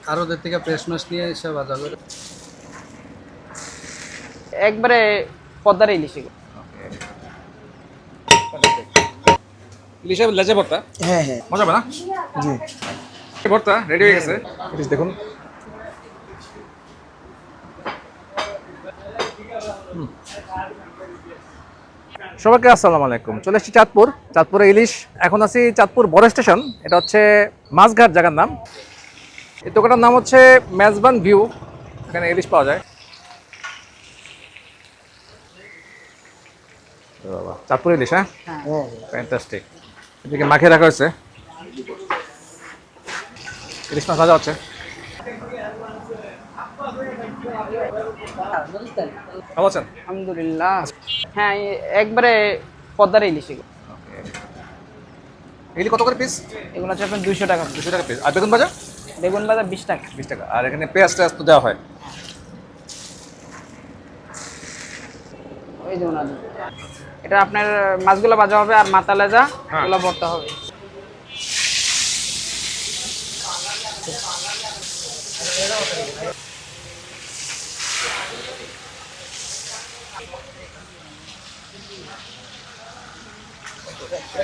আর ওদের থেকে ফ্রেশ মাছ নিয়ে এসে ভাজা করে একবারে পদ্মার ইলিশ এগুলো। ইলিশের লেজে ভর্তা। হ্যাঁ হ্যাঁ মজা হবে না? জি। ভর্তা রেডি হয়ে গেছে। ইলিশ দেখুন। সবাইকে আসসালামু আলাইকুম। চলে এসেছি চাঁদপুরে ইলিশ। এখন আছি চাঁদপুর বড় স্টেশন। এটা হচ্ছে মাছঘাট জায়গার নাম। এই দোকানটার নাম হচ্ছে মেজবান ভিউ। এখানে ইলিশ পাওয়া যায়। বাবা, চাঁদপুর ইলিশ, হ্যাঁ, ফ্যান্টাস্টিক। এদিকে মাখিয়ে রাখা হয়েছে, ইলিশ মাছ ভাজা হচ্ছে। ভালো আছেন? আলহামদুলিল্লাহ। হ্যাঁ, একবারে পদ্মার ইলিশ এগুলো। এগুলি কত করে পিস? এগুলো হচ্ছে আপনার 200 টাকা। 200 টাকা পিস। আর বেগুন ভাজা? বেগুন ভাজা 20 টাকা। 20 টাকা। আর এখানে পেঁয়াজ টেয়াজ তো দেওয়া হয়। ওই যেমন এটা আপনার মাছগুলো ভাজা হবে আর মাথা লেজা এগুলো ভর্তা হবে।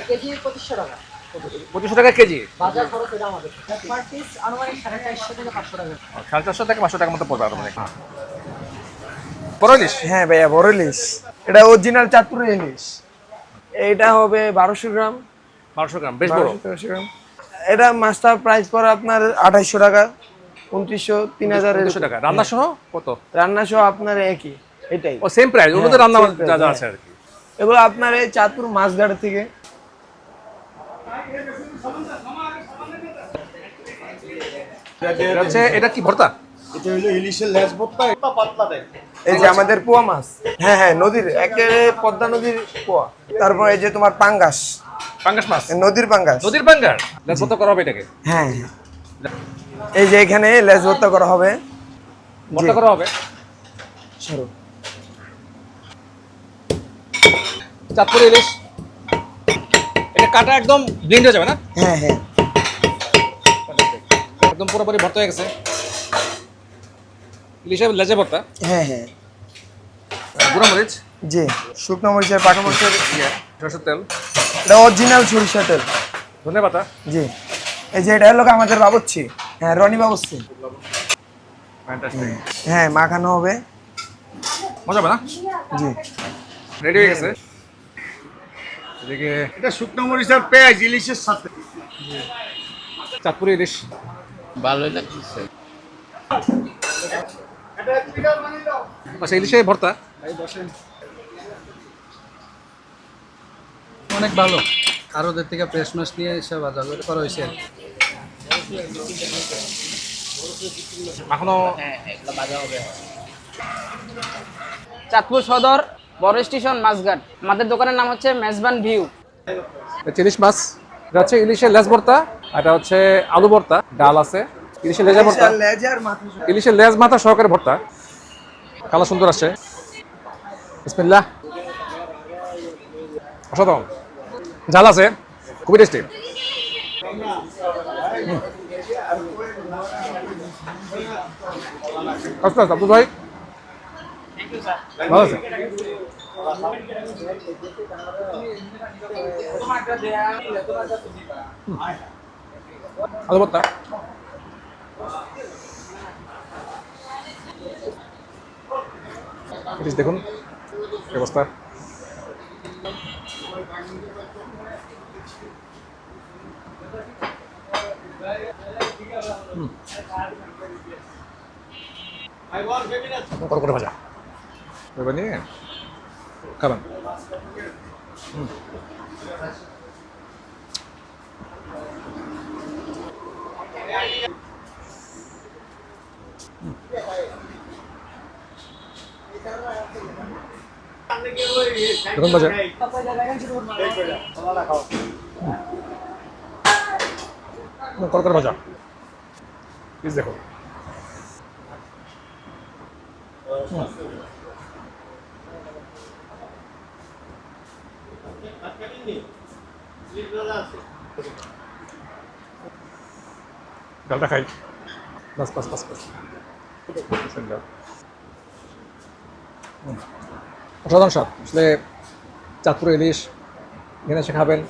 কেজি 2500 টাকা। 2500 টাকা কেজি। বাজার খরচ এটা আমাদের। পার পিস আনুমানিক 450 থেকে 500 টাকা। 450 থেকে 500 টাকার মতো পড়বে আপনাদের। বড় ইলিশ? হ্যাঁ ভাইয়া, বড় ইলিশ। এটা অরিজিনাল চাঁদপুরের ইলিশ। এটা হবে 1200 গ্রাম। 1200 গ্রাম, বেশ বড়। 1200 গ্রাম। এটা মাছটার প্রাইস পড়ে আপনার 2800 টাকা, 2900, 3000 200 টাকা। রান্না সহ কত? রান্না সহ আপনার একই, এটাই। ও সেম প্রাইস, ওর মধ্যে রান্না same price, যা যা হ্যাঁ। আছে আর কি। এগুলো আপনার এই চাঁদপুর মাছঘাট থেকে। এটা কি ভর্তা? এটা হলো ইলিশের লেজ ভর্তা, এটা পাতলা দেয়। এই যে আমাদের পোয়া মাছ, হ্যাঁ হ্যাঁ, নদীর একেবারে পদ্মা নদীর পোয়া। তারপর এই যে তোমার পাঙ্গাস, পাঙ্গাস মাছ। নদীর পাঙ্গাস। নদীর পাঙ্গাস লেজ ভর্তা করা হবে এটাকে। হ্যাঁ হ্যাঁ। এই যে এখানে লেজ ভর্তা করা হবে। ভর্তা করা হবে। সরো। চাঁদপুর ইলিশ। এটা কাটা একদম ব্লেন্ড হয়ে যাবে না? হ্যাঁ হ্যাঁ। একদম পুরোপুরি ভর্তা হয়ে গেছে। ইলিশের লেজে ভর্তা। হ্যাঁ হ্যাঁ। গুঁড়া মরিচ, জি। শুকনো মরিচের, পাকা মরিচের, সরষের তেল, এটা অরিজিনাল সরিষা তেল। ধনে পাতা। জি। এই যে এটা হলো আমাদের বাবুর্চি, হ্যাঁ, রনি বাবুর্চি। ফ্যান্টাস্টিক। হ্যাঁ, মাখানো হবে। মজা হবে না? জি। রেডি হয়ে গেছে। এদিকে এটা শুকনো মরিচ আর পেঁয়াজ ইলিশের সাথে। চাঁদপুর ইলিশ। ভালোই লাগছে। আচ্ছা, ইলিশের ভর্তা অনেক ভালো। আর ওদের থেকে ফ্রেশ মাছ নিয়ে এসে ভাজা করে করা হয়েছে। এখনো চাঁদপুর সদর বড় স্টেশন মাছঘাট। আমাদের দোকানের নাম হচ্ছে মেজবান ভিউ। ইলিশ মাছ। এটা হচ্ছে ইলিশের লেজ ভর্তা, এটা হচ্ছে আলু ভর্তা, ডাল আছে, ইলিশের লেজা ভর্তা, লেজার মাথা। ইলিশের লেজ মাথা সহকারে ভর্তা। কালার সুন্দর আসছে। বিসমিল্লাহ। অসাধারণ ঝাল আছে, খুবই টেস্টি। আস্তে আস্তে আব্দুল ভাই ভালো আছে। আলু ভর্তা। ইলিশ দেখুন ব্যবস্থা। করে ভাজা এবার নিয়ে খাবেন। দেখুন ভাজা। করে ভাজা প্লিজ দেখো। ডালটা খাই বাস বাস বাস বাস অসাধারণ স্বাদ আসলে চাঁদপুর ইলিশ এখানে এসে খাবেন